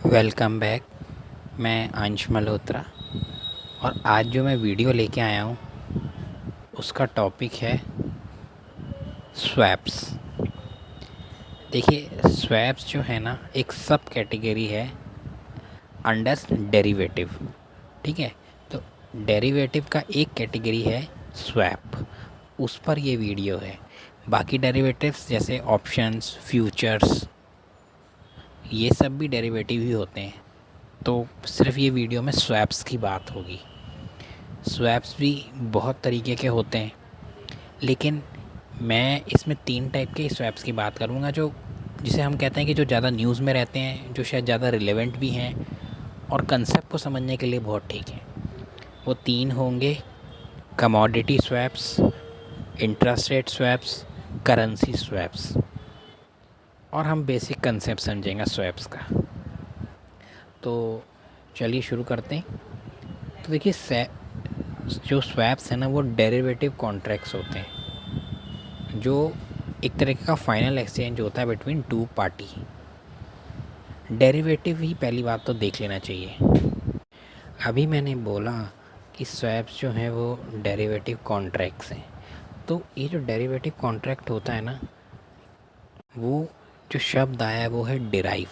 Welcome back. मैं अंश मल्होत्रा और आज जो मैं वीडियो लेके आया हूँ उसका टॉपिक है स्वैप्स। देखिए, स्वैप्स जो है ना एक सब कैटेगरी है अंडर डेरिवेटिव। ठीक है, तो डेरिवेटिव का एक कैटेगरी है स्वैप, उस पर ये वीडियो है। बाकी डेरिवेटिव्स जैसे ऑप्शंस, फ्यूचर्स, ये सब भी डेरिवेटिव ही होते हैं। तो सिर्फ ये वीडियो में स्वैप्स की बात होगी। स्वैप्स भी बहुत तरीके के होते हैं, लेकिन मैं इसमें 3 टाइप के स्वैप्स की बात करूँगा, जो जिसे हम कहते हैं कि जो ज़्यादा न्यूज़ में रहते हैं, जो शायद ज़्यादा रिलेवेंट भी हैं और कंसेप्ट को समझने के लिए बहुत ठीक हैं। वो 3 होंगे: commodity swaps, interest rate swaps, currency swaps. और हम बेसिक कंसेप्ट समझेंगे स्वैप्स का। तो चलिए शुरू करते हैं। तो देखिए, जो स्वैप्स हैं ना वो डेरिवेटिव कॉन्ट्रैक्ट्स होते हैं, जो एक तरीके का फाइनल एक्सचेंज होता है बिटवीन टू पार्टी। डेरिवेटिव ही पहली बात तो देख लेना चाहिए। अभी मैंने बोला कि स्वैप्स जो हैं वो डेरिवेटिव कॉन्ट्रैक्ट्स हैं। तो ये जो डेरिवेटिव कॉन्ट्रैक्ट होता है ना, वो जो शब्द आया है वो है डिराइव।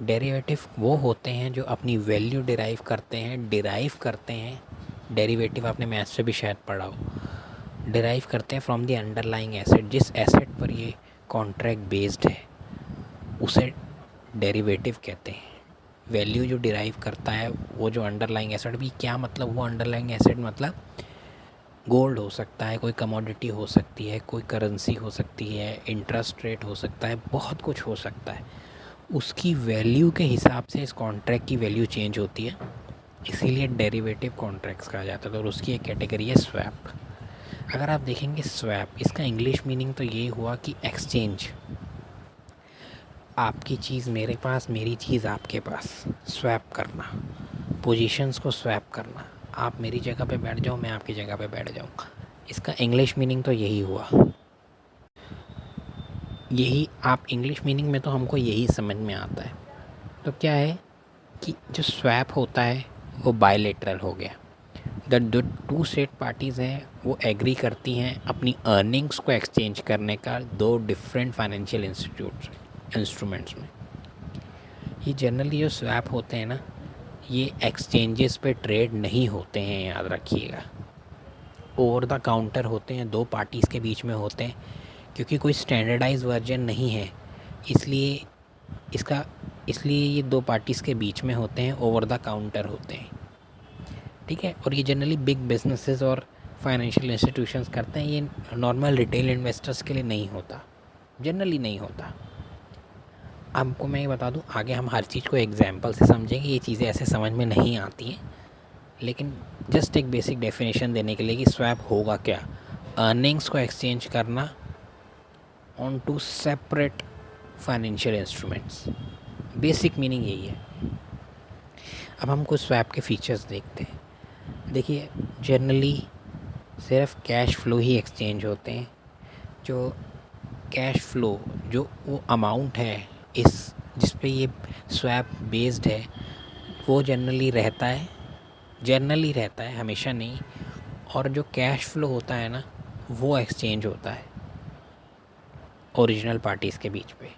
डेरिवेटिव वो होते हैं जो अपनी वैल्यू डिराइव करते हैं। डेरिवेटिव आपने मैथ्स से भी शायद पढ़ा हो। डिराइव करते हैं फ्रॉम द अंडरलाइंग एसेट। जिस एसेट पर ये कॉन्ट्रैक्ट बेस्ड है उसे डेरिवेटिव कहते हैं। वैल्यू जो डिराइव करता है वो जो अंडरलाइंग एसेट, भी क्या मतलब, वो अंडरलाइंग एसेट मतलब गोल्ड हो सकता है, कोई कमोडिटी हो सकती है, कोई करेंसी हो सकती है, इंटरेस्ट रेट हो सकता है, बहुत कुछ हो सकता है। उसकी वैल्यू के हिसाब से इस कॉन्ट्रैक्ट की वैल्यू चेंज होती है, इसीलिए डेरिवेटिव कॉन्ट्रैक्ट्स कहा जाता है। और उसकी एक कैटेगरी है स्वैप। अगर आप देखेंगे स्वैप, इसका इंग्लिश मीनिंग तो ये हुआ कि एक्सचेंज। आपकी चीज़ मेरे पास, मेरी चीज़ आपके पास, स्वैप करना, पोजीशंस को स्वैप करना। आप मेरी जगह पे बैठ जाओ, मैं आपकी जगह पे बैठ जाऊँ। इसका इंग्लिश मीनिंग तो यही हुआ। यही आप इंग्लिश मीनिंग में तो हमको यही समझ में आता है। तो क्या है कि जो स्वैप होता है वो बायलेटरल हो गया। जो टू स्टेट पार्टीज़ हैं वो एग्री करती हैं अपनी अर्निंग्स को एक्सचेंज करने का दो डिफरेंट फाइनेंशियल इंस्ट्रूमेंट्स में। ये जनरली जो स्वैप होते हैं ना, ये एक्सचेंजेस पे ट्रेड नहीं होते हैं, याद रखिएगा। ओवर द काउंटर होते हैं, दो पार्टीज़ के बीच में होते हैं। क्योंकि कोई स्टैंडर्डाइज वर्जन नहीं है, इसलिए इसका इसलिए ये दो पार्टीज़ के बीच में होते हैं, ओवर द काउंटर होते हैं। ठीक है, और ये जनरली बिग बिजनेसेस और फाइनेंशियल इंस्टीट्यूशंस करते हैं। ये नॉर्मल रिटेल इन्वेस्टर्स के लिए नहीं होता, जनरली नहीं होता। आपको मैं ये बता दूं, आगे हम हर चीज़ को एग्जांपल से समझेंगे। ये चीज़ें ऐसे समझ में नहीं आती हैं, लेकिन जस्ट एक बेसिक डेफिनेशन देने के लिए कि स्वैप होगा क्या। अर्निंग्स को एक्सचेंज करना on two separate financial instruments. Basic meaning यही है। अब हम कुछ स्वैप के फीचर्स देखते हैं। देखिए, जनरली सिर्फ कैश फ्लो ही एक्सचेंज होते हैं। जो कैश फ्लो, जो वो अमाउंट है इस जिस पे ये स्वैप बेस्ड है, वो जनरली रहता है, हमेशा नहीं। और जो कैश फ्लो होता है ना, वो एक्सचेंज होता है ओरिजिनल पार्टीज़ के बीच पे।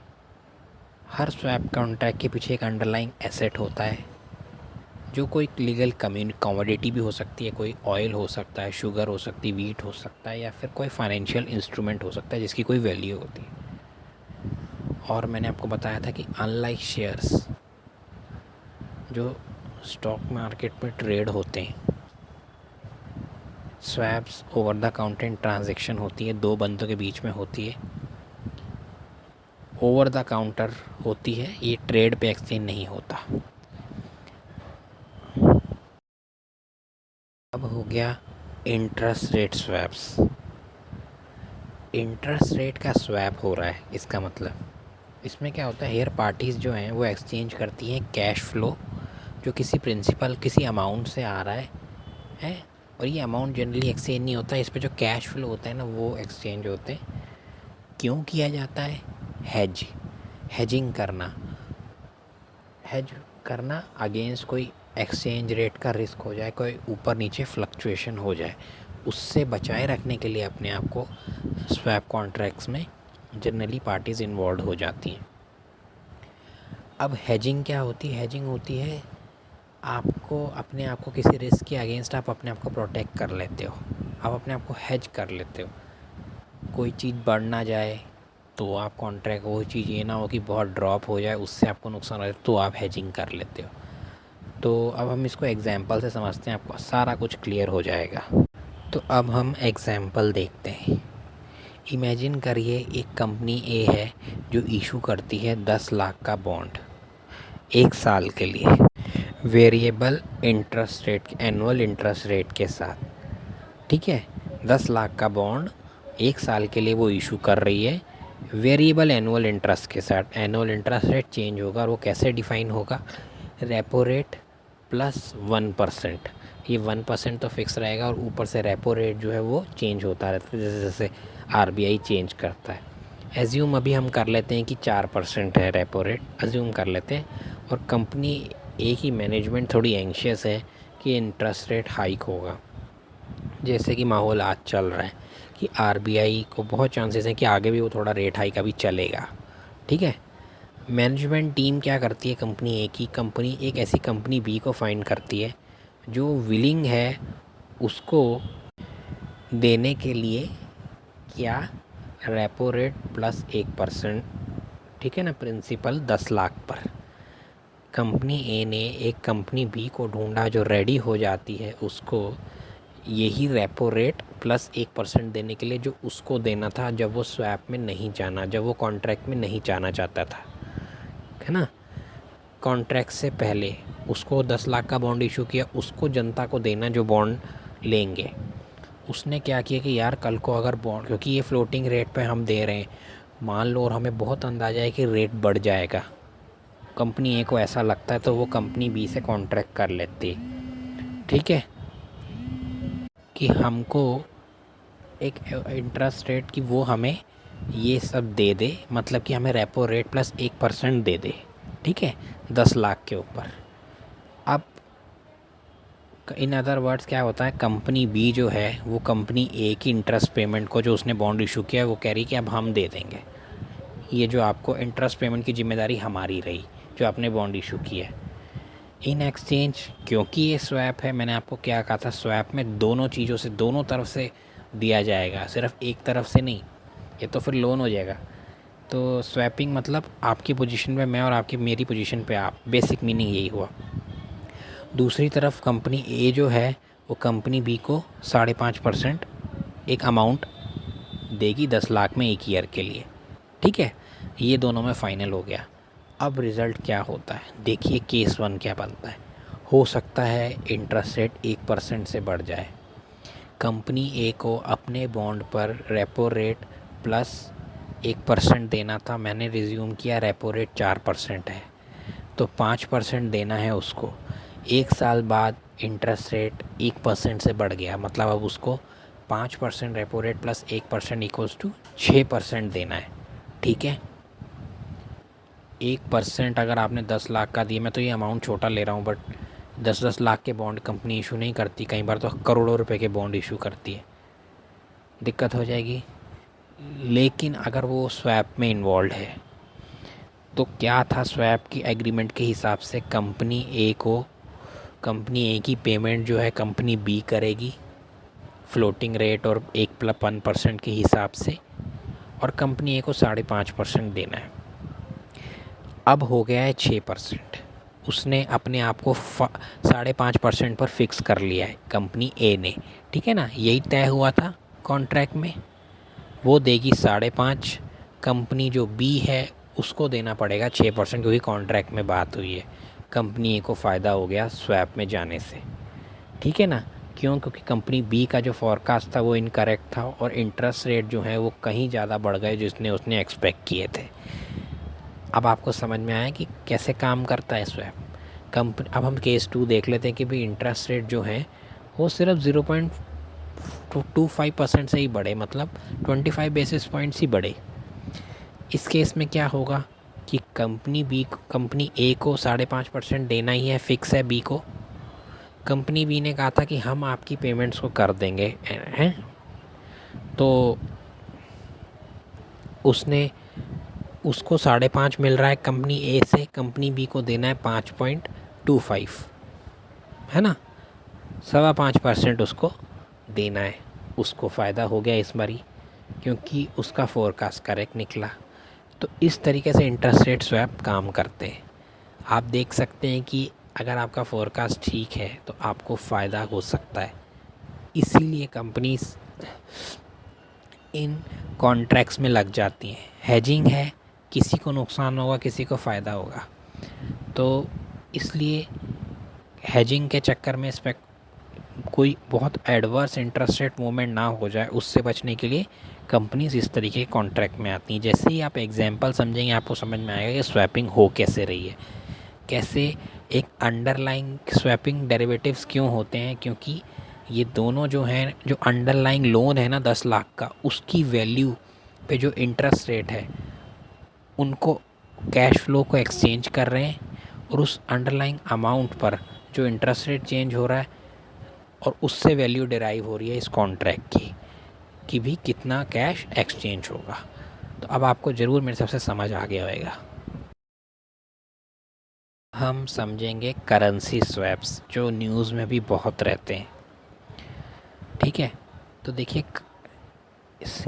हर स्वैप कॉन्ट्रैक्ट के पीछे एक अंडरलाइंग एसेट होता है, जो कोई लीगल कमोडिटी भी हो सकती है, कोई ऑयल हो सकता है, शुगर हो सकती है, वीट हो सकता है, या फिर कोई फाइनेंशियल इंस्ट्रूमेंट हो सकता है जिसकी कोई वैल्यू होती है। और मैंने आपको बताया था कि अनलाइक शेयर्स जो स्टॉक मार्केट में ट्रेड होते हैं, swaps over the counter transaction होती है, दो बंदों के बीच में होती है, ओवर द काउंटर होती है, ये ट्रेड पे एक्सचेंज नहीं होता। अब हो गया interest rate swaps. Interest rate का स्वैप हो रहा है, इसका मतलब इसमें क्या होता है, हेयर पार्टीज़ जो हैं वो एक्सचेंज करती हैं कैश फ्लो, जो किसी प्रिंसिपल, किसी अमाउंट से आ रहा है। और ये अमाउंट जनरली एक्सचेंज नहीं होता है, इस पर जो कैश फ्लो होता है ना वो एक्सचेंज होते हैं। क्यों किया जाता है? हेजिंग करना। हेज करना अगेंस्ट कोई एक्सचेंज रेट का रिस्क हो जाए, कोई ऊपर नीचे फ्लक्चुएशन हो जाए, उससे बचाए रखने के लिए अपने आप को स्वैप कॉन्ट्रैक्ट्स में जनरली पार्टीज़ इन्वॉल्व हो जाती हैं। अब हेजिंग क्या होती है? हेजिंग होती है आपको अपने आप को किसी रिस्क के अगेंस्ट आप अपने आप को प्रोटेक्ट कर लेते हो, आप अपने आप को हेज कर लेते हो। कोई चीज़ बढ़ ना जाए तो आप कॉन्ट्रैक्ट, वो चीज़ ये ना हो कि बहुत ड्रॉप हो जाए उससे आपको नुकसान हो जाए, तो आप हेजिंग कर लेते हो। तो अब हम इसको एग्जांपल से समझते हैं, आपको सारा कुछ क्लियर हो जाएगा। तो अब हम एग्जांपल देखते हैं। इमेजिन करिए एक कंपनी ए है जो इशू करती है 10 लाख का बॉन्ड 1 साल के लिए, variable interest rate, annual interest rate के साथ। ठीक है, 10 लाख का बॉन्ड 1 साल के लिए वो इशू कर रही है, वेरिएबल एनुअल इंटरेस्ट के साथ। एनुअल इंटरेस्ट रेट चेंज होगा, और वो कैसे डिफाइन होगा? Repo rate plus 1%। ये 1% तो फिक्स रहेगा, और ऊपर से रेपो रेट जो है वो चेंज होता रहता है जैसे जैसे आरबीआई चेंज करता है। एज्यूम अभी हम कर लेते हैं कि 4% है रेपो रेट, एज्यूम कर लेते हैं। और कंपनी ए की मैनेजमेंट थोड़ी एंशियस है कि इंटरेस्ट रेट हाइक होगा, जैसे कि माहौल आज चल रहा है कि आरबीआई को बहुत चांसेस हैं कि आगे भी वो थोड़ा रेट हाइक अभी चलेगा। ठीक है, मैनेजमेंट टीम क्या करती है? कंपनी ए की, कंपनी एक ऐसी कंपनी बी को फाइंड करती है जो विलिंग है उसको देने के लिए क्या, रेपो रेट प्लस 1%। ठीक है ना, प्रिंसिपल 10 लाख पर। कंपनी ए ने एक कंपनी बी को ढूंढा जो रेडी हो जाती है उसको यही रेपो रेट प्लस 1% देने के लिए, जो उसको देना था जब वो स्वैप में नहीं जाना, जब वो कॉन्ट्रैक्ट में नहीं जाना चाहता था, है ना। कॉन्ट्रैक्ट से पहले उसको 10 लाख का बॉन्ड इशू किया, उसको जनता को देना जो बॉन्ड लेंगे। उसने क्या किया कि यार कल को अगर बॉन्ड, क्योंकि ये फ्लोटिंग रेट पे हम दे रहे हैं, मान लो और हमें बहुत अंदाज़ा है कि रेट बढ़ जाएगा, कंपनी ए को ऐसा लगता है, तो वो कंपनी बी से कॉन्ट्रैक्ट कर लेती। ठीक है, कि हमको एक इंटरेस्ट रेट की वो हमें ये सब दे दे, मतलब कि हमें रेपो रेट प्लस 1% दे दे। ठीक है, 10 लाख के ऊपर। अब इन अदर वर्ड्स क्या होता है, कंपनी बी जो है वो कंपनी ए की इंटरेस्ट पेमेंट को, जो उसने बॉन्ड इशू किया है, वो कह रही कि अब हम दे देंगे, ये जो आपको इंटरेस्ट पेमेंट की जिम्मेदारी हमारी रही जो आपने बॉन्ड इशू किया है। इन एक्सचेंज, क्योंकि ये स्वैप है, मैंने आपको क्या कहा था, स्वैप में दोनों चीज़ों से, दोनों तरफ से दिया जाएगा, सिर्फ एक तरफ से नहीं, ये तो फिर लोन हो जाएगा। तो स्वैपिंग मतलब आपकी पोजीशन पे मैं और आपकी मेरी पोजीशन पे आप, बेसिक मीनिंग यही हुआ। दूसरी तरफ कंपनी ए जो है वो कंपनी बी को 5.5% एक अमाउंट देगी 10 लाख में 1 ईयर के लिए। ठीक है, ये दोनों में फाइनल हो गया। अब रिज़ल्ट क्या होता है, देखिए केस 1 क्या बनता है। हो सकता है इंटरेस्ट रेट 1% से बढ़ जाए, कंपनी ए को अपने बॉन्ड पर रेपो रेट प्लस 1% देना था, मैंने रिज्यूम किया रेपो रेट 4% है, तो 5% देना है उसको। 1 साल बाद इंटरेस्ट रेट 1% से बढ़ गया, मतलब अब उसको 5% repo rate plus 1% equals to 6% देना है। ठीक है, 1% अगर आपने 10 लाख का दिया, मैं तो ये अमाउंट छोटा ले रहा हूँ, बट 10-10 लाख के बॉन्ड कंपनी इशू नहीं करती, कई बार तो करोड़ों रुपए के बॉन्ड इशू करती है, दिक्कत हो जाएगी। लेकिन अगर वो स्वैप में इन्वॉल्व है, तो क्या था स्वैप की एग्रीमेंट के हिसाब से कंपनी ए को, कंपनी ए की पेमेंट जो है कंपनी बी करेगी फ्लोटिंग रेट और 1+1% के हिसाब से, और कंपनी ए को 5.5% देना है। अब हो गया है 6%, उसने अपने आप को 5.5% पर फिक्स कर लिया है कंपनी ए ने। ठीक है ना, यही तय हुआ था कॉन्ट्रैक्ट में, वो देगी 5.5, कंपनी जो बी है उसको देना पड़ेगा 6%, क्योंकि कॉन्ट्रैक्ट में बात हुई है। कंपनी ए को फ़ायदा हो गया स्वैप में जाने से। ठीक है ना, क्यों? क्योंकि कंपनी बी का जो फॉरकास्ट था वो इनकरेक्ट था, और इंटरेस्ट रेट जो है वो कहीं ज़्यादा बढ़ गए जिसने उसने एक्सपेक्ट किए थे। अब आपको समझ में आया कि कैसे काम करता है स्वैप कंपनी। अब हम केस 2 देख लेते हैं कि भाई इंटरेस्ट रेट जो है वो सिर्फ 0.25% से ही बढ़े, मतलब 25 बेसिस पॉइंट्स ही बढ़े। इस केस में क्या होगा कि कंपनी ए को 5.5% देना ही है, फिक्स है बी को। कंपनी बी ने कहा था कि हम आपकी पेमेंट्स को कर देंगे, हैं। तो उसको 5.5 मिल रहा है कंपनी ए से, कंपनी बी को देना है 5.25, है ना। 5.25% उसको देना है। उसको फ़ायदा हो गया इस बारी, क्योंकि उसका फोरकास्ट करेक्ट निकला। तो इस तरीके से इंटरेस्ट रेट स्वैप काम करते हैं। आप देख सकते हैं कि अगर आपका फोरकास्ट ठीक है तो आपको फ़ायदा हो सकता है। इसीलिए कंपनीज इन कॉन्ट्रैक्ट्स में लग जाती हैं। हेजिंग है, किसी को नुकसान होगा, किसी को फ़ायदा होगा। तो इसलिए हेजिंग के चक्कर में इस पर कोई बहुत एडवर्स इंटरेस्ट रेट मूवमेंट ना हो जाए, उससे बचने के लिए कंपनीज इस तरीके के कॉन्ट्रैक्ट में आती हैं। जैसे ही आप एग्जांपल समझेंगे आपको समझ में आएगा कि स्वैपिंग हो कैसे रही है, कैसे एक अंडरलाइंग स्वैपिंग डेरिवेटिव्स क्यों होते हैं। क्योंकि ये दोनों जो हैं, जो अंडरलाइंग लोन है ना 10 लाख का, उसकी वैल्यू पे जो इंटरेस्ट रेट है, उनको कैश फ्लो को एक्सचेंज कर रहे हैं, और उस अंडरलाइंग अमाउंट पर जो इंटरेस्ट रेट चेंज हो रहा है और उससे वैल्यू डिराइव हो रही है इस कॉन्ट्रैक्ट की, कि भी कितना कैश एक्सचेंज होगा। तो अब आपको ज़रूर मेरे सबसे समझ आ गया होगा। हम समझेंगे करेंसी स्वैप्स, जो न्यूज़ में भी बहुत रहते हैं। ठीक है, तो देखिए,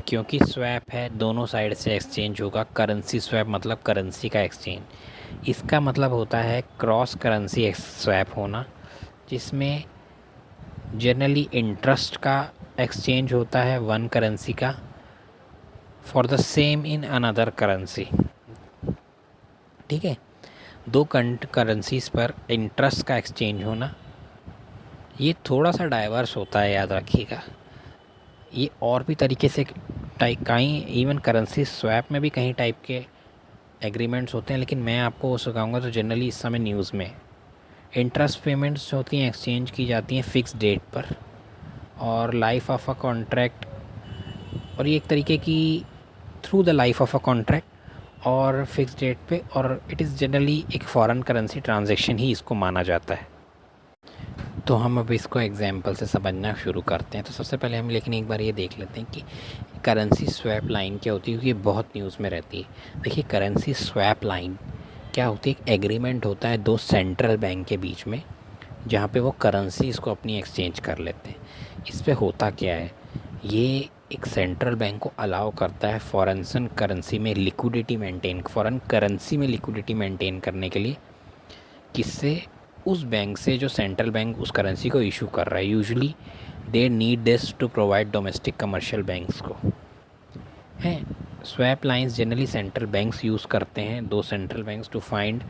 क्योंकि स्वैप है, दोनों साइड से एक्सचेंज होगा। करेंसी स्वैप मतलब करेंसी का एक्सचेंज। इसका मतलब होता है क्रॉस करेंसी स्वैप होना, जिसमें जनरली इंटरेस्ट का एक्सचेंज होता है वन करेंसी का for the same in another currency. ठीक है, दो करेंसीज पर इंटरेस्ट का एक्सचेंज होना, ये थोड़ा सा डाइवर्स होता है, याद रखिएगा। ये और भी तरीके से कहीं इवन करेंसी स्वैप में भी कहीं टाइप के एग्रीमेंट्स होते हैं, लेकिन मैं आपको वो सिखाऊंगा। तो जनरली इस समय न्यूज़ में इंटरेस्ट पेमेंट्स जो होती हैं एक्सचेंज की जाती हैं फ़िक्स डेट पर, और लाइफ ऑफ अ कॉन्ट्रैक्ट, और ये एक तरीके की through the life of a contract और फिक्स डेट पे, और इट इज़ जनरली एक फॉरेन करेंसी ट्रांजैक्शन ही इसको माना जाता है। तो हम अब इसको एग्जांपल से समझना शुरू करते हैं। तो सबसे पहले हम लेकिन एक बार ये देख लेते हैं कि करेंसी स्वैप लाइन क्या होती है, क्योंकि ये बहुत न्यूज़ में रहती है। देखिए, करेंसी स्वैप लाइन क्या होती है, एक एग्रीमेंट होता है दो सेंट्रल बैंक के बीच में, जहाँ पे वो करेंसीज़ को अपनी एक्सचेंज कर लेते हैं। इस पे होता क्या है, ये एक सेंट्रल बैंक को अलाउ करता है फॉरेन करेंसी में लिक्विडिटी मेंटेन करने के लिए। किससे, उस बैंक से जो सेंट्रल बैंक उस करेंसी को इशू कर रहा है। Usually they need this to provide domestic commercial banks को, हैं। Swap lines generally central banks use करते हैं, दो central banks, to find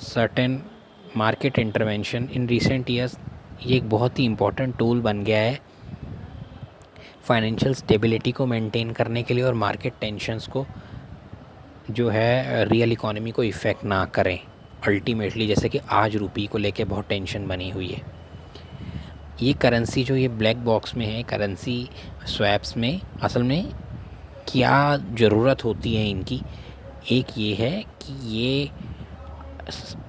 certain market intervention in recent years. ये एक बहुत ही इम्पोर्टेंट टूल बन गया है फाइनेंशियल स्टेबिलिटी को मेंटेन करने के लिए, और मार्केट टेंशन्स को जो है रियल इकोनॉमी को इफ़ेक्ट ना करें अल्टीमेटली। जैसे कि आज रुपये को लेके बहुत टेंशन बनी हुई है। ये करेंसी जो ये ब्लैक बॉक्स में है, करेंसी स्वैप्स में असल में क्या ज़रूरत होती है इनकी, एक ये है कि ये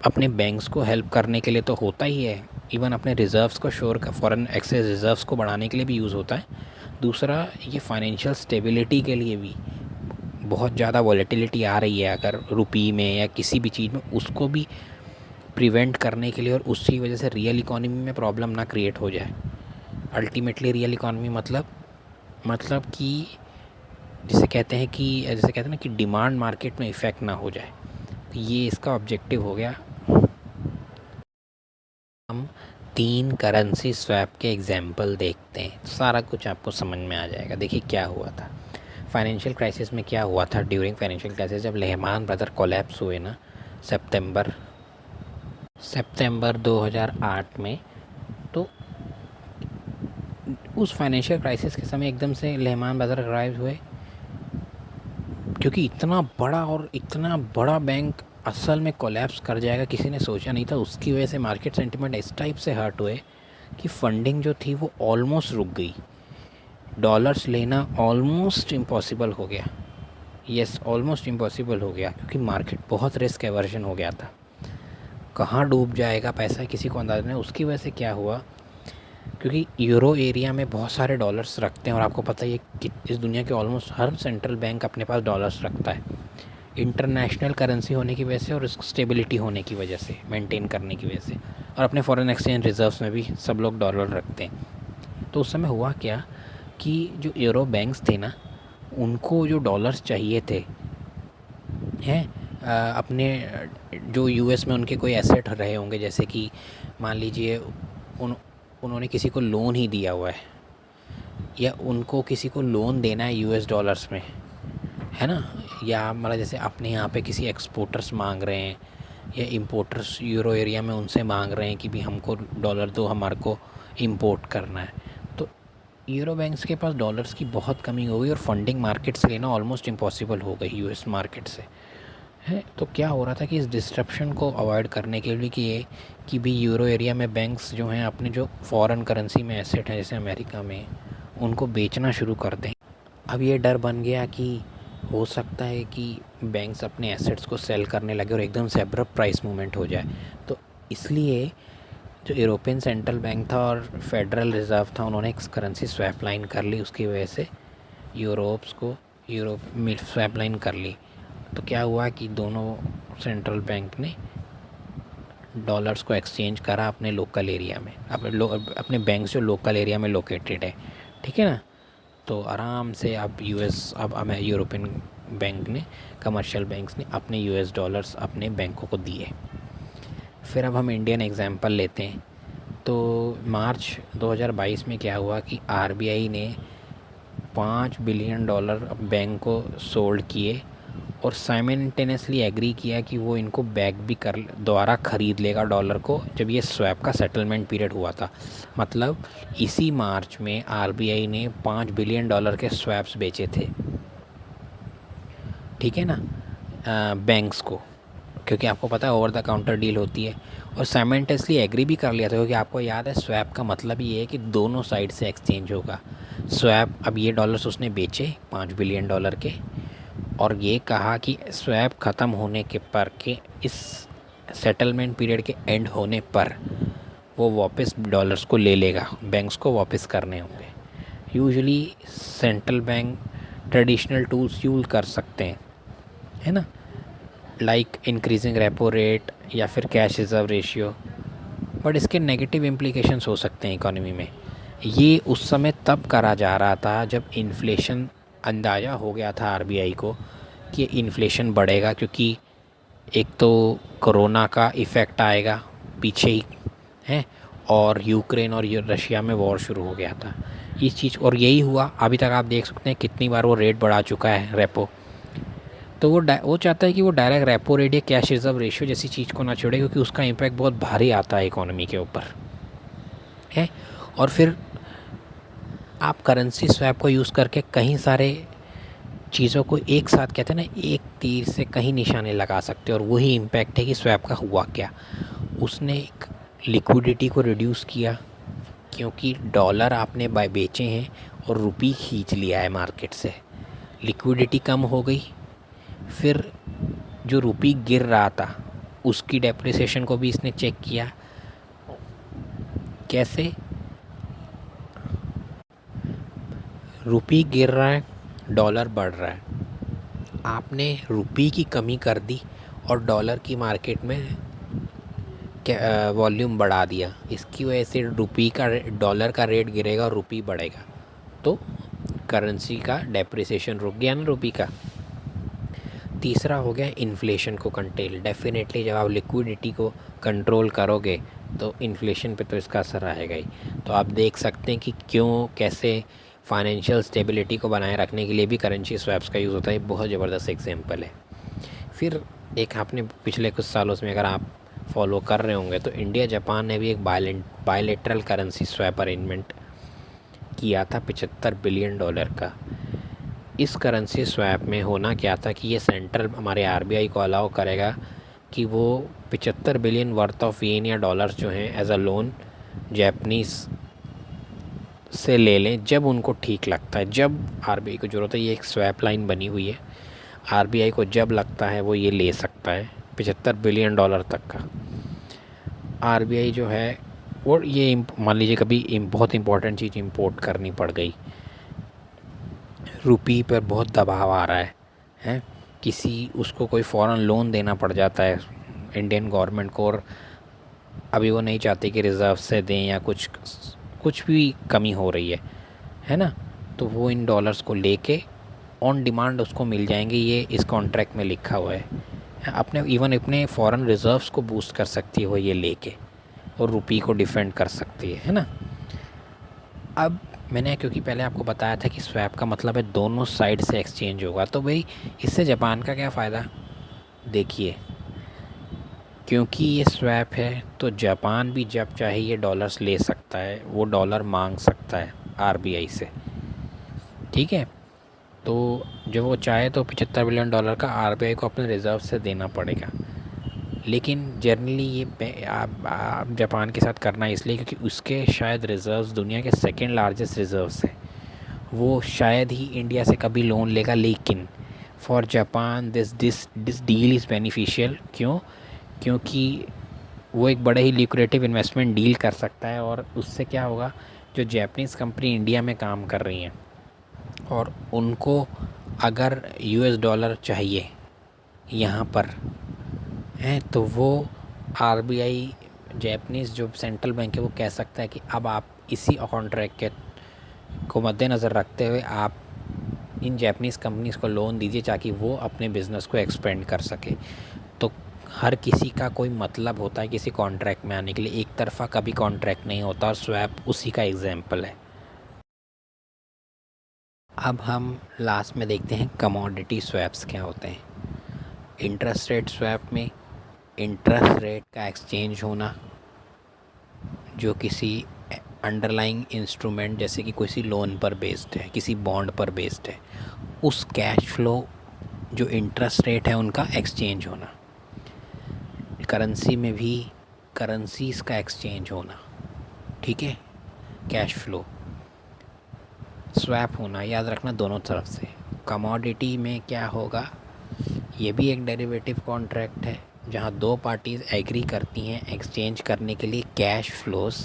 अपने बैंक्स को हेल्प करने के लिए तो होता ही है, इवन अपने रिज़र्व्स को श्योर का फॉरेन एक्सेस रिज़र्व्स को बढ़ाने के लिए भी यूज़ होता है। दूसरा, ये फाइनेंशियल स्टेबिलिटी के लिए भी, बहुत ज़्यादा वॉलेटिलिटी आ रही है अगर रुपये में या किसी भी चीज़ में, उसको भी प्रिवेंट करने के लिए, और उसकी वजह से रियल इकोनॉमी में प्रॉब्लम ना क्रिएट हो जाए। अल्टीमेटली रियल इकोनॉमी मतलब कि जैसे कहते हैं ना कि डिमांड मार्केट में इफ़ेक्ट ना हो जाए। तो ये इसका ऑब्जेक्टिव हो गया। हम 3 करेंसी स्वैप के एग्जाम्पल देखते हैं, तो सारा कुछ आपको समझ में आ जाएगा। देखिए क्या हुआ था फाइनेंशियल क्राइसिस में, क्या हुआ था ड्यूरिंग फाइनेंशियल क्राइसिस, जब लेहमान ब्रदर कोलैप्स हुए ना सितंबर 2008 में। तो उस फाइनेंशियल क्राइसिस के समय एकदम से लेहमान ब्रदर क्राइसिस हुए, क्योंकि इतना बड़ा बैंक असल में कोलैप्स कर जाएगा किसी ने सोचा नहीं था। उसकी वजह से मार्केट सेंटिमेंट इस टाइप से हर्ट हुए कि फंडिंग जो थी वो ऑलमोस्ट रुक गई, डॉलर्स लेना ऑलमोस्ट इम्पॉसिबल हो गया। यस, ऑलमोस्ट इम्पॉसिबल हो गया क्योंकि मार्केट बहुत रिस्क एवर्जन हो गया था। कहाँ डूब जाएगा पैसा किसी को अंदाज़ा नहीं। उसकी वजह से क्या हुआ, क्योंकि यूरो एरिया में बहुत सारे डॉलर्स रखते हैं और आपको पता ही है कि इस दुनिया के ऑलमोस्ट हर सेंट्रल बैंक अपने पास डॉलर्स रखता है, इंटरनेशनल करेंसी होने की वजह से और इसको स्टेबिलिटी होने की वजह से, मेंटेन करने की वजह से। और अपने फॉरेन एक्सचेंज रिजर्व्स में भी सब लोग डॉलर रखते हैं। तो उस समय हुआ क्या कि जो यूरो बैंक्स थे ना, उनको जो डॉलर्स चाहिए थे हैं, अपने जो यूएस में उनके कोई एसेट रहे होंगे, जैसे कि मान लीजिए उन्होंने किसी को लोन ही दिया हुआ है, या उनको किसी को लोन देना है यूएस डॉलर्स में, है ना, या मतलब जैसे अपने यहाँ पे किसी एक्सपोर्टर्स मांग रहे हैं या इंपोर्टर्स यूरो एरिया में उनसे मांग रहे हैं कि भी हमको डॉलर दो, हमारे को इंपोर्ट करना है। तो यूरो बैंक्स के पास डॉलर्स की बहुत कमी हो गई और फंडिंग मार्केट से लेना ऑलमोस्ट इम्पॉसिबल हो गई यूएस मार्केट से, है। तो क्या हो रहा था कि इस डिस्ट्रप्शन को अवॉइड करने के लिए कि ये कि भी यूरो एरिया में बैंक्स जो हैं अपने जो फॉरेन करेंसी में एसेट हैं जैसे अमेरिका में, उनको बेचना शुरू कर दें। अब ये डर बन गया कि हो सकता है कि बैंक्स अपने एसेट्स को सेल करने लगे और एकदम से अब्रप्ट प्राइस मूवमेंट हो जाए। तो इसलिए जो यूरोपियन सेंट्रल बैंक था और फेडरल रिज़र्व था, उन्होंने एक करेंसी स्वैप लाइन कर ली। उसकी वजह से यूरोप में स्वैप लाइन कर ली। तो क्या हुआ कि दोनों सेंट्रल बैंक ने डॉलर्स को एक्सचेंज करा अपने लोकल एरिया में, अपने बैंक जो लोकल एरिया में लोकेटेड है, ठीक है ना। तो आराम से अब यूरोपियन बैंक ने, कमर्शियल बैंक्स ने अपने यूएस डॉलर्स अपने बैंकों को दिए। फिर अब हम इंडियन एग्जांपल लेते हैं। तो मार्च 2022 में क्या हुआ कि आरबीआई ने $5 बिलियन बैंक को सोल्ड किए और साइमल्टेनियसली एग्री किया कि वो इनको बैक भी दोबारा ख़रीद लेगा डॉलर को, जब ये स्वैप का सेटलमेंट पीरियड हुआ था। मतलब इसी मार्च में आरबीआई ने $5 बिलियन के स्वैप्स बेचे थे, ठीक है ना, बैंक्स को, क्योंकि आपको पता है ओवर द काउंटर डील होती है। और साइमल्टेनियसली एग्री भी कर लिया था, क्योंकि आपको याद है स्वैप का मतलब ये है कि दोनों साइड से एक्सचेंज होगा। स्वैप, अब ये डॉलर्स उसने बेचे $5 बिलियन के, और ये कहा कि स्वैप ख़त्म होने के पर के इस सेटलमेंट पीरियड के एंड होने पर वो वापस डॉलर्स को ले लेगा, बैंक्स को वापस करने होंगे। Usually central bank traditional tools use कर सकते हैं, है ना, लाइक इंक्रीजिंग रेपो रेट या फिर कैश रिजर्व रेशियो, बट इसके नेगेटिव इम्प्लीकेशंस हो सकते हैं इकोनॉमी में। ये उस समय तब करा जा रहा था जब इन्फ्लेशन, अंदाज़ा हो गया था आरबीआई को कि इन्फ्लेशन बढ़ेगा, क्योंकि एक तो कोरोना का इफ़ेक्ट आएगा पीछे ही है, और यूक्रेन और रशिया में वॉर शुरू हो गया था इस चीज़, और यही हुआ। अभी तक आप देख सकते हैं कितनी बार वो रेट बढ़ा चुका है रेपो। तो वो चाहता है कि वो डायरेक्ट रेपो रेट या कैश रिजर्व रेशियो जैसी चीज़ को ना छोड़े, क्योंकि उसका इम्पैक्ट बहुत भारी आता है इकोनॉमी के ऊपर, है। और फिर आप करेंसी स्वैप को यूज़ करके कहीं सारे चीज़ों को एक साथ, कहते हैं ना, एक तीर से कहीं निशाने लगा सकते हो। और वही इम्पैक्ट है कि स्वैप का हुआ क्या, उसने एक लिक्विडिटी को रिड्यूस किया, क्योंकि डॉलर आपने बेचे हैं और रुपी खींच लिया है मार्केट से, लिक्विडिटी कम हो गई। फिर जो रुपी गिर रहा था उसकी डेप्रिसिएशन को भी इसने चेक किया। कैसे? रुपी गिर रहा है, डॉलर बढ़ रहा है, आपने रुपी की कमी कर दी और डॉलर की मार्केट में वॉल्यूम बढ़ा दिया। इसकी वजह से डॉलर का रेट गिरेगा और रुपी बढ़ेगा, तो करेंसी का डेप्रिसिएशन रुक गया ना रुपी का। तीसरा हो गया इन्फ्लेशन को कंट्रोल। डेफिनेटली जब आप लिक्विडिटी को कंट्रोल करोगे तो इन्फ्लेशन पे तो इसका असर आएगा ही। तो आप देख सकते हैं कि क्यों, कैसे फाइनेंशियल स्टेबिलिटी को बनाए रखने के लिए भी करेंसी स्वैप्स का यूज़ होता है। बहुत ज़बरदस्त एग्जांपल है। फिर एक आपने पिछले कुछ सालों में अगर आप फॉलो कर रहे होंगे तो इंडिया जापान ने भी एक बायलैटरल करेंसी स्वैप अरेंजमेंट किया था $75 बिलियन का। इस करेंसी स्वैप में होना क्या था कि ये सेंट्रल हमारे आरबीआई को अलाउ करेगा कि वो 75 बिलियन वर्थ ऑफ येन या डॉलर्स जो हैं एज अ लोन जैपनीज़ से ले लें जब उनको ठीक लगता है, जब आरबीआई को ज़रूरत है। ये एक स्वैप लाइन बनी हुई है। आरबीआई को जब लगता है वो ये ले सकता है, $75 बिलियन तक का। आरबीआई जो है, और ये मान लीजिए कभी बहुत इंपॉर्टेंट चीज़ इंपोर्ट करनी पड़ गई, रुपी पर बहुत दबाव आ रहा है, हैं, किसी उसको कोई फ़ॉरेन लोन देना पड़ जाता है इंडियन गवर्नमेंट को, और अभी वो नहीं चाहते कि रिज़र्व से दें या कुछ कुछ भी कमी हो रही है ना, तो वो इन डॉलर्स को लेके ऑन डिमांड उसको मिल जाएंगे, ये इस कॉन्ट्रैक्ट में लिखा हुआ है। अपने इवन अपने फॉरेन रिज़र्व्स को बूस्ट कर सकती है वो ये लेके, और रुपी को डिफेंड कर सकती है ना। अब मैंने क्योंकि पहले आपको बताया था कि स्वैप का मतलब है दोनों साइड से एक्सचेंज होगा, तो भाई इससे जापान का क्या फ़ायदा, देखिए, क्योंकि ये स्वैप है तो जापान भी जब चाहे ये डॉलर्स ले सकता है, वो डॉलर मांग सकता है आरबीआई से, ठीक है। तो जब वो चाहे तो $75 बिलियन का आरबीआई को अपने रिज़र्व से देना पड़ेगा। लेकिन जनरली ये आप जापान के साथ करना इसलिए क्योंकि उसके शायद रिज़र्व्स दुनिया के सेकंड लार्जेस्ट रिज़र्व्स हैं, वो शायद ही इंडिया से कभी लोन लेगा। लेकिन for Japan this deal is beneficial, क्यों, क्योंकि वो एक बड़ा ही लिक्रेटिव इन्वेस्टमेंट डील कर सकता है, और उससे क्या होगा, जो जापानीज़ कंपनी इंडिया में काम कर रही हैं और उनको अगर यूएस डॉलर चाहिए यहाँ पर हैं, तो वो आरबीआई, जापानीज़ जो सेंट्रल बैंक है, वो कह सकता है कि अब आप इसी कॉन्ट्रैक्ट के को मद्देनज़र रखते हुए आप इन जापानीज़ कंपनीज़ को लोन दीजिए ताकि वो अपने बिज़नेस को एक्सपेंड कर सके। तो हर किसी का कोई मतलब होता है किसी कॉन्ट्रैक्ट में आने के लिए, एक तरफ़ा कभी कॉन्ट्रैक्ट नहीं होता, और स्वैप उसी का एग्जाम्पल है। अब हम लास्ट में देखते हैं कमोडिटी स्वैप्स क्या होते हैं। इंटरेस्ट रेट स्वैप में इंटरेस्ट रेट का एक्सचेंज होना, जो किसी अंडरलाइंग इंस्ट्रूमेंट जैसे कि किसी लोन पर बेस्ड है, किसी बॉन्ड पर बेस्ड है, उस कैश फ्लो जो इंटरेस्ट रेट है उनका एक्सचेंज होना। करेंसी में भी करेंसीज़ का एक्सचेंज होना, ठीक है, कैश फ्लो स्वैप होना, याद रखना दोनों तरफ से। कमोडिटी में क्या होगा, ये भी एक डेरिवेटिव कॉन्ट्रैक्ट है जहाँ दो पार्टीज़ एग्री करती हैं एक्सचेंज करने के लिए कैश फ्लोस।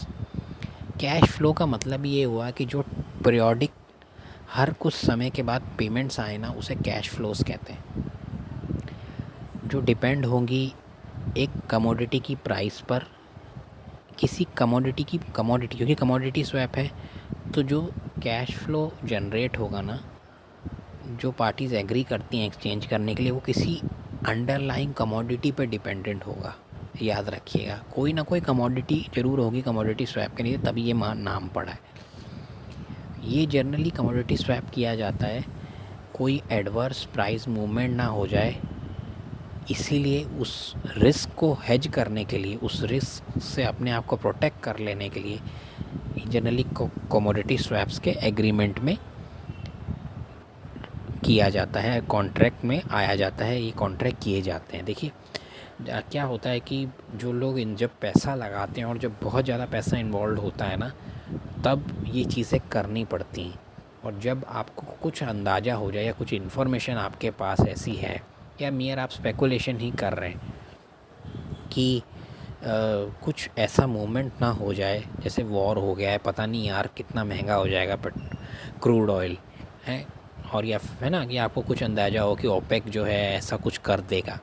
कैश फ्लो का मतलब ये हुआ कि जो पीरियोडिक हर कुछ समय के बाद पेमेंट्स आए ना, उसे कैश फ्लोस कहते हैं, जो डिपेंड होंगी एक कमोडिटी की प्राइस पर, किसी कमोडिटी क्योंकि कमोडिटी स्वैप है, तो जो कैश फ्लो जनरेट होगा ना, जो पार्टीज़ एग्री करती हैं एक्सचेंज करने के लिए, वो किसी अंडरलाइंग कमोडिटी पर डिपेंडेंट होगा। याद रखिएगा, कोई ना कोई कमोडिटी ज़रूर होगी कमोडिटी स्वैप के लिए, तभी ये नाम पड़ा है। ये जनरली कमोडिटी स्वैप किया जाता है कोई एडवर्स प्राइस मूवमेंट ना हो जाए, इसीलिए उस रिस्क को हेज करने के लिए, उस रिस्क से अपने आप को प्रोटेक्ट कर लेने के लिए जनरली कमोडिटी स्वैप्स के एग्रीमेंट में किया जाता है, कॉन्ट्रैक्ट में आया जाता है, ये कॉन्ट्रैक्ट किए जाते हैं। देखिए क्या होता है कि जो लोग जब पैसा लगाते हैं और जब बहुत ज़्यादा पैसा इन्वॉल्व होता है ना, तब ये चीज़ें करनी पड़ती हैं। और जब आपको कुछ अंदाज़ा हो जाए या कुछ इन्फॉर्मेशन आपके पास ऐसी है, या मियर आप स्पेकुलेशन ही कर रहे हैं कि कुछ ऐसा मूवमेंट ना हो जाए, जैसे वॉर हो गया है, पता नहीं यार कितना महंगा हो जाएगा बट क्रूड ऑयल है, और या है ना कि आपको कुछ अंदाज़ा हो कि ओपेक जो है ऐसा कुछ कर देगा,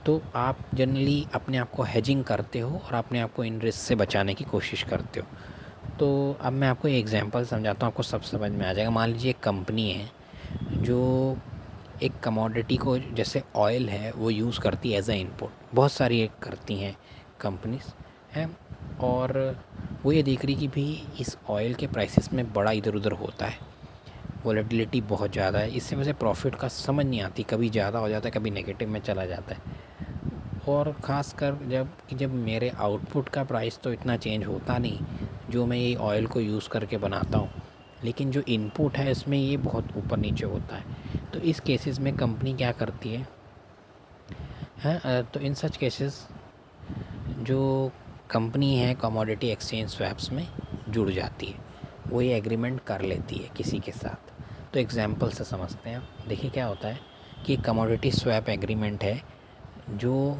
तो आप जनरली अपने आप को हेजिंग करते हो और अपने आप को इन रिस्क से बचाने की कोशिश करते हो। तो अब मैं आपको एक एग्जांपल समझाता हूँ, आपको सब समझ में आ जाएगा। मान लीजिए एक कंपनी है जो एक कमोडिटी को, जैसे ऑयल है, वो यूज़ करती है एज अ इनपुट, बहुत सारी एक करती हैं कंपनीज हैं, और वो ये देख रही कि भी इस ऑयल के प्राइसेस में बड़ा इधर उधर होता है, वॉलेटिलिटी बहुत ज़्यादा है, इससे मुझे प्रॉफिट का समझ नहीं आती, कभी ज़्यादा हो जाता है कभी नेगेटिव में चला जाता है। और ख़ासकर जब मेरे आउटपुट का प्राइस तो इतना चेंज होता नहीं जो मैं ये ऑयल को यूज़ करके बनाता हूँ, लेकिन जो इनपुट है इसमें ये बहुत ऊपर नीचे होता है। तो इस केसेस में कंपनी क्या करती है, तो इन सच केसेस जो कंपनी है कमोडिटी एक्सचेंज स्वैप्स में जुड़ जाती है, वो ये एग्रीमेंट कर लेती है किसी के साथ। तो एग्जांपल से समझते हैं। देखिए क्या होता है कि कमोडिटी स्वैप एग्रीमेंट है जो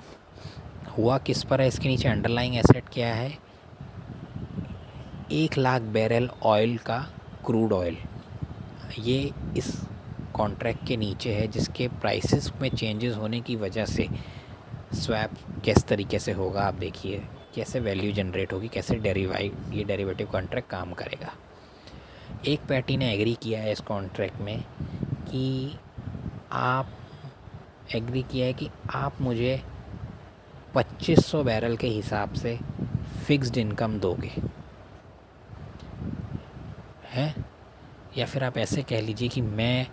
हुआ किस पर है, इसके नीचे अंडरलाइंग एसेट क्या है, 1 लाख बैरल ऑयल का क्रूड ऑयल, ये इस कॉन्ट्रैक्ट के नीचे है, जिसके प्राइसेस में चेंजेस होने की वजह से स्वैप किस तरीके से होगा। आप देखिए कैसे वैल्यू जनरेट होगी, कैसे ये डेरिवेटिव कॉन्ट्रैक्ट काम करेगा। एक पार्टी ने एग्री किया है इस कॉन्ट्रैक्ट में कि आप एग्री किया है कि आप मुझे 2500 बैरल के हिसाब से फिक्स्ड इनकम दोगे, हैं, या फिर आप ऐसे कह लीजिए कि मैं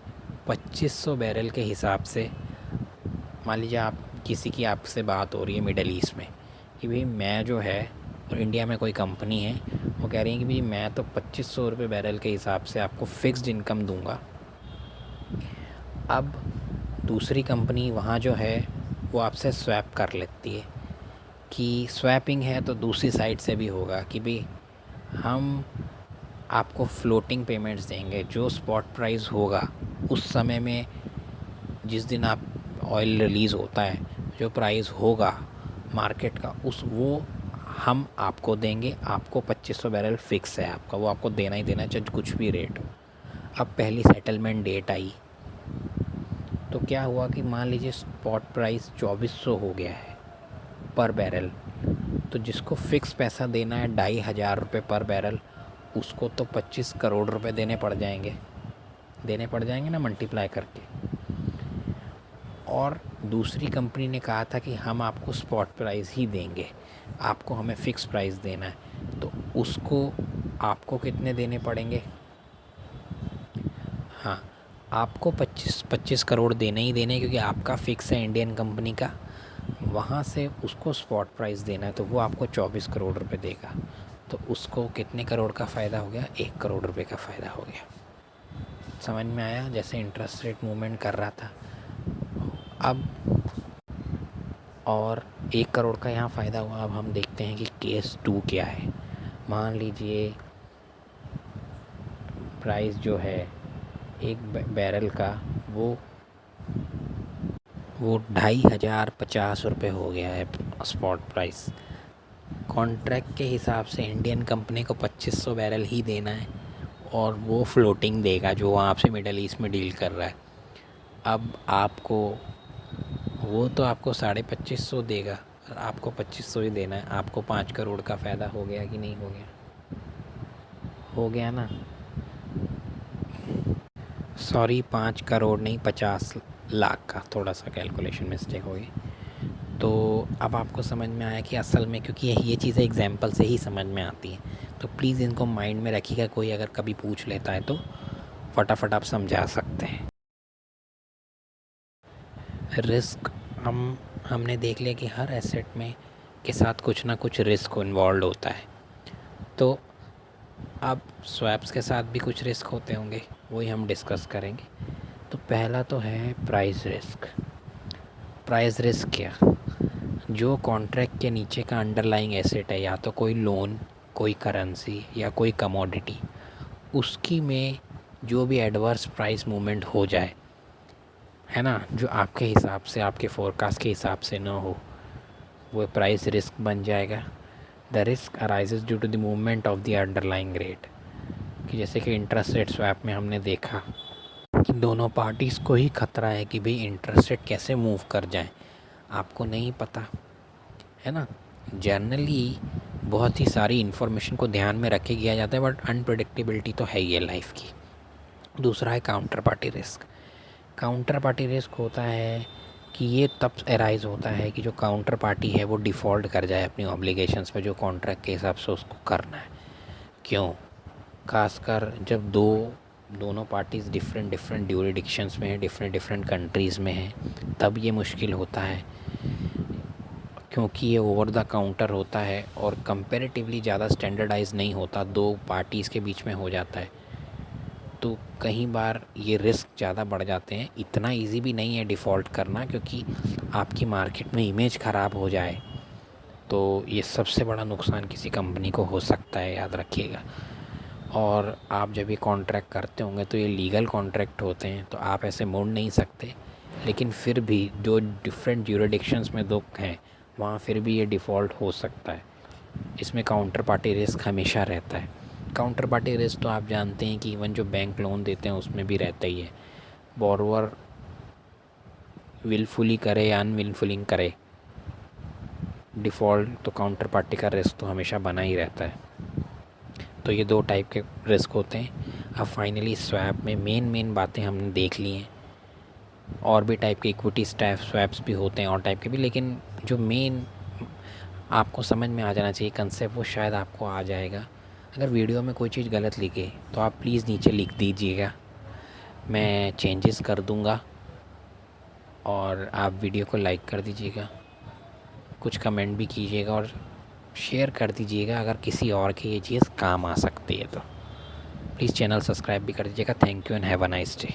2500 बैरल के हिसाब से, मान लीजिए आप किसी की आपसे बात हो रही है मिडल ईस्ट में कि भाई मैं जो है, और इंडिया में कोई कंपनी है वो कह रही है कि भाई मैं तो 2500 रुपये बैरल के हिसाब से आपको फ़िक्स्ड इनकम दूंगा। अब दूसरी कंपनी वहाँ जो है वो आपसे स्वैप कर लेती है कि स्वैपिंग है तो दूसरी साइड से भी होगा कि भाई हम आपको फ्लोटिंग पेमेंट्स देंगे, जो स्पॉट प्राइस होगा उस समय में, जिस दिन आप ऑयल रिलीज़ होता है, जो प्राइस होगा मार्केट का वो हम आपको देंगे। आपको 2500 बैरल फिक्स है आपका, वो आपको देना ही देना चाहे कुछ भी रेट हो। अब पहली सेटलमेंट डेट आई तो क्या हुआ कि मान लीजिए स्पॉट प्राइस 2400 हो गया है पर बैरल, तो जिसको फ़िक्स पैसा देना है 2500 रुपये पर बैरल, उसको तो 25 करोड़ रुपए देने पड़ जाएंगे ना, मल्टीप्लाई करके। और दूसरी कंपनी ने कहा था कि हम आपको स्पॉट प्राइस ही देंगे, आपको हमें फ़िक्स प्राइस देना है, तो उसको आपको कितने देने पड़ेंगे? हाँ, आपको 25 करोड़ देने ही देने, क्योंकि आपका फ़िक्स है इंडियन कंपनी का, वहाँ से उसको स्पॉट प्राइस देना है, तो वो आपको 24 करोड़ रुपए देगा। तो उसको कितने करोड़ का फ़ायदा हो गया? 1 करोड़ रुपए का फ़ायदा हो गया। समझ में आया? जैसे इंटरेस्ट रेट मूवमेंट कर रहा था। अब और 1 करोड़ का यहाँ फ़ायदा हुआ। अब हम देखते हैं कि केस 2 क्या है। मान लीजिए प्राइस जो है एक बैरल का वो 2550 रुपये हो गया है स्पॉट प्राइस। कॉन्ट्रैक्ट के हिसाब से इंडियन कंपनी को 2500 बैरल ही देना है और वो फ्लोटिंग देगा जो वहाँ से मिडल ईस्ट में डील कर रहा है। अब आपको वो तो आपको 2550 देगा और आपको 2500 ही देना है। आपको 5 करोड़ का फ़ायदा हो गया कि नहीं हो गया? हो गया ना। सॉरी, 5 करोड़ नहीं, 50 लाख का, थोड़ा सा कैलकुलेशन मिस्टेक हो गई। तो अब आपको समझ में आया कि असल में, क्योंकि ये चीज़ें एग्जाम्पल से ही समझ में आती हैं, तो प्लीज़ इनको माइंड में रखिएगा। कोई अगर कभी पूछ लेता है तो फटाफट आप समझा सकते हैं। रिस्क हमने देख लिया कि हर एसेट में के साथ कुछ ना कुछ रिस्क इन्वॉल्व होता है। तो अब स्वैप्स के साथ भी कुछ रिस्क होते होंगे, वही हम डिस्कस करेंगे। तो पहला तो है प्राइस रिस्क। प्राइस रिस्क क्या? जो कॉन्ट्रैक्ट के नीचे का अंडरलाइंग एसेट है, या तो कोई लोन, कोई करेंसी या कोई कमोडिटी, उसकी में जो भी एडवर्स प्राइस मूवमेंट हो जाए, है ना, जो आपके हिसाब से, आपके फोरकास्ट के हिसाब से ना हो, वो प्राइस रिस्क बन जाएगा। The risk arises due to the movement of the underlying rate, कि जैसे कि इंटरेस्ट रेट स्वैप में हमने देखा कि दोनों पार्टीज़ को ही खतरा है कि भाई इंटरेस्ट रेट कैसे मूव कर जाए, आपको नहीं पता, है ना। जनरली बहुत ही सारी इन्फॉर्मेशन को ध्यान में रख के किया जाता है, बट अनप्रेडिक्टेबिलिटी तो है ही है लाइफ की। दूसरा है counter party risk. Counter party risk होता है कि ये तब अराइज होता है कि जो काउंटर पार्टी है वो डिफ़ॉल्ट कर जाए अपनी ऑब्लिगेशंस पे, जो कॉन्ट्रैक्ट के हिसाब से उसको करना है। क्यों? खासकर जब दोनों पार्टीज़ डिफरेंट ड्यूरिडिक्शंस में हैं, डिफरेंट कंट्रीज़ में हैं, तब ये मुश्किल होता है, क्योंकि ये ओवर द काउंटर होता है और कंपैरेटिवली ज़्यादा स्टैंडर्डाइज नहीं होता, दो पार्टीज़ के बीच में हो जाता है। तो कई बार ये रिस्क ज़्यादा बढ़ जाते हैं। इतना इजी भी नहीं है डिफ़ॉल्ट करना, क्योंकि आपकी मार्केट में इमेज ख़राब हो जाए तो ये सबसे बड़ा नुकसान किसी कंपनी को हो सकता है, याद रखिएगा। और आप जब ये कॉन्ट्रैक्ट करते होंगे तो ये लीगल कॉन्ट्रैक्ट होते हैं, तो आप ऐसे मोड़ नहीं सकते लेकिन फिर भी जो डिफरेंट ज्यूरिडिक्शंस में दुख हैं वहाँ फिर भी ये डिफ़ॉल्ट हो सकता है। इसमें काउंटर पार्टी रिस्क हमेशा रहता है। काउंटर पार्टी रिस्क तो आप जानते हैं कि इवन जो बैंक लोन देते हैं उसमें भी रहता ही है। बोरोवर विलफुली करे या अनविलफुली करे, डिफ़ॉल्ट तो काउंटर पार्टी का रिस्क तो हमेशा बना ही रहता है। तो ये दो टाइप के रिस्क होते हैं। अब फाइनली स्वैप में मेन बातें हमने देख ली हैं। और भी टाइप के इक्विटी स्वैप्स भी होते हैं और टाइप के भी, लेकिन जो मेन आपको समझ में आ जाना चाहिए कंसेप्ट वो शायद आपको आ जाएगा। अगर वीडियो में कोई चीज़ गलत लिखे तो आप प्लीज़ नीचे लिख दीजिएगा, मैं चेंजेस कर दूँगा। और आप वीडियो को लाइक कर दीजिएगा, कुछ कमेंट भी कीजिएगा और शेयर कर दीजिएगा अगर किसी और की ये चीज़ काम आ सकती है तो। प्लीज़ चैनल सब्सक्राइब भी कर दीजिएगा। Thank you and have a nice day.